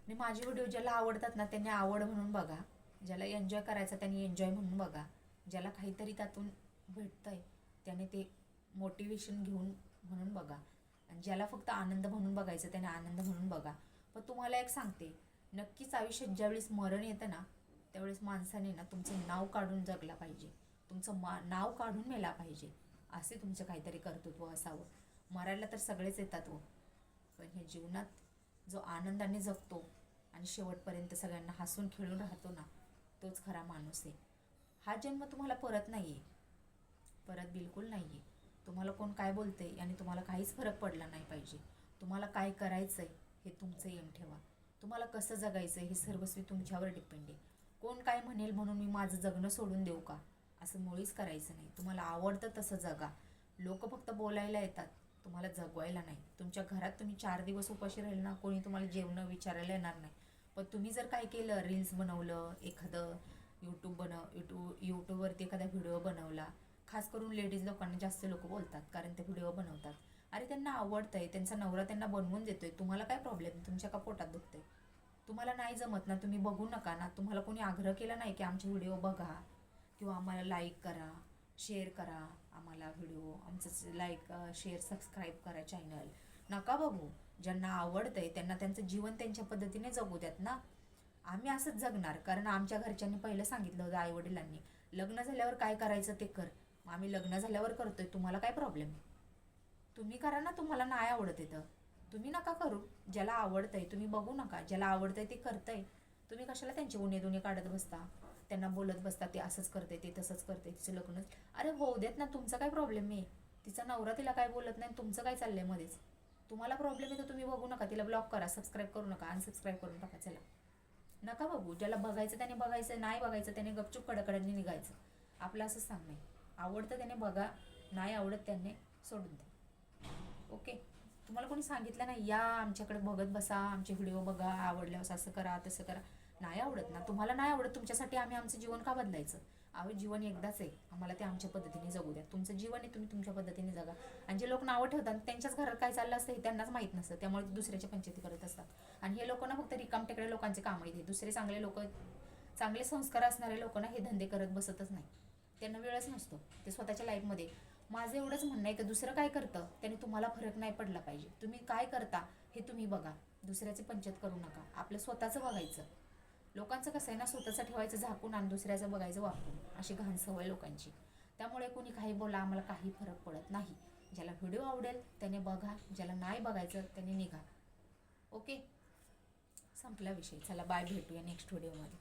आणि माझे व्हिडिओ ज्याला आवडतात ना त्यांनी आवड म्हणून बघा, ज्याला एन्जॉय करायचं त्यांनी एन्जॉय म्हणून बघा, ज्याला काहीतरी त्यातून भेटतंय त्याने ते मोटिवेशन घेऊन म्हणून बघा, आणि ज्याला फक्त आनंद म्हणून बघायचं त्याने आनंद म्हणून बघा. पण तुम्हाला एक सांगते, नक्कीच आयुष्यात ज्यावेळेस मरण येतं ना त्यावेळेस माणसाने ना तुमचं नाव काढून जगला पाहिजे, तुमचं नाव काढून मेला पाहिजे, असे तुमचं काहीतरी कर्तृत्व असावं. मरायला तर सगळेच येतात हो, पण हे जीवनात जो आनंदाने जगतो आणि शेवटपर्यंत सगळ्यांना हसून खेळून राहतो ना तोच खरा माणूस आहे. हा जन्म तुम्हाला परत नाही आहे, परत बिलकुल नाही आहे. तुम्हाला कोण काय बोलते आणि तुम्हाला काहीच फरक पडला नाही पाहिजे. तुम्हाला काय करायचं आहे हे तुमचं एम ठेवा. तुम्हाला कसं जगायचं हे सर्वस्वी तुमच्यावर डिपेंड आहे. कोण काय म्हणेल म्हणून मी माझं जगणं सोडून देऊ का, असं मुळीच करायचं नाही. तुम्हाला आवडतं तसं जगा. लोक फक्त बोलायला येतात, तुम्हाला जगवायला नाही. तुमच्या घरात तुम्ही 4 दिवस उपाशी राहील ना कोणी तुम्हाला जेवणं विचारायला येणार नाही. पण तुम्ही जर काय केलं, रील्स बनवलं, एखादं यूट्यूबवरती एखादा व्हिडिओ बनवला, खास करून लेडीज लोकांना जास्त लोक बोलतात कारण ते व्हिडिओ बनवतात. अरे त्यांना आवडतंय, त्यांचा नवरा त्यांना बनवून देतोय, तुम्हाला काय प्रॉब्लेम? तुमच्या का पोटात दुखतंय? तुम्हाला नाही जमत ना तुम्ही बघू नका ना. तुम्हाला कोणी आग्रह केला नाही की आमचे व्हिडिओ बघा किंवा आम्हाला लाईक करा, शेअर करा, आम्हाला व्हिडिओ आमचं लाईक शेअर सबस्क्राईब करा चॅनल. नका बघू. ज्यांना आवडतंय त्यांना त्यांचं जीवन त्यांच्या पद्धतीने जगू द्यात ना. आम्ही असंच जगणार कारण आमच्या घरच्यांनी पहिलं सांगितलं होतं, आईवडिलांनी, लग्न झाल्यावर काय करायचं ते कर. आम्ही लग्न झाल्यावर करतोय, तुम्हाला काय प्रॉब्लेम? तुम्ही करा ना. तुम्हाला नाही आवडत येतं तुम्ही नका करू. ज्याला आवडतंय तुम्ही बघू नका, ज्याला आवडतंय ते करतंय. तुम्ही कशाला त्यांचे उणे दुणे काढत बसता, त्यांना बोलत बसता ते असंच करते ते तसंच करते, तिचं लग्न. अरे होऊ देत ना, तुमचा काय प्रॉब्लेम आहे? तिचा नवरा तिला काय बोलत नाही, तुमचं काय चाललंय मध्येच? तुम्हाला प्रॉब्लेम आहे तर तुम्ही बघू नका, तिला ब्लॉक करा, सबस्क्राईब करू नका, अनसबस्क्राईब करून टाका. चला, नका बघू. ज्याला बघायचं त्याने बघायचं, नाही बघायचं त्याने गपचूप कडकडनी निघायचं. आपलं असंच सांगणं आहे. आवडतं त्याने बघा, नाही आवडत त्याने सोडून द्या. ओके. तुम्हाला कोणी सांगितलं नाही या आमच्याकडे बघत बसा, आमचे व्हिडिओ बघा, आवडल्यावर असं करा तसं करा. नाही आवडत ना, तुम्हाला नाही आवडत, तुमच्यासाठी आम्ही आमचं जीवन का बदलायचं? जीवन एकदाच आहे, आम्हाला ते आमच्या पद्धतीने जगू द्या. तुमचं जीवन आहे, तुम्ही तुमच्या पद्धतीने जगा. आणि जे लोक नावं ठेवतात त्यांच्याच घरात काय चाललं असतं हे त्यांनाच माहीत नसतं, त्यामुळे ते दुसऱ्याच्या पंचायती करत असतात. आणि हे लोकांना फक्त रिकामटेकडे लोकांचे काम आहे. दुसरे चांगले लोक, चांगले संस्कार असणारे लोक ना हे धंदे करत बसतच नाही, त्यांना वेळच नसतो ते स्वतःच्या लाईफमध्ये. माझं एवढंच म्हणणं आहे की दुसरं काय करतं त्याने तुम्हाला फरक नाही पडला पाहिजे. तुम्ही काय करता हे तुम्ही बघा, दुसऱ्याची पंचायत करू नका, आपलं स्वतःचं बघायचं. लोकांचं कसं आहे ना, स्वतःचं ठेवायचं झाकून आणि दुसऱ्याचं बघायचं वापरून, अशी घाण सवय लोकांची. त्यामुळे कोणी काही बोला आम्हाला काही फरक पडत नाही. ज्याला व्हिडिओ आवडेल त्याने बघा, ज्याला नाही बघायचं त्याने निघा. ओके, संपला विषय. चला बाय, भेटूया नेक्स्ट व्हिडिओमध्ये.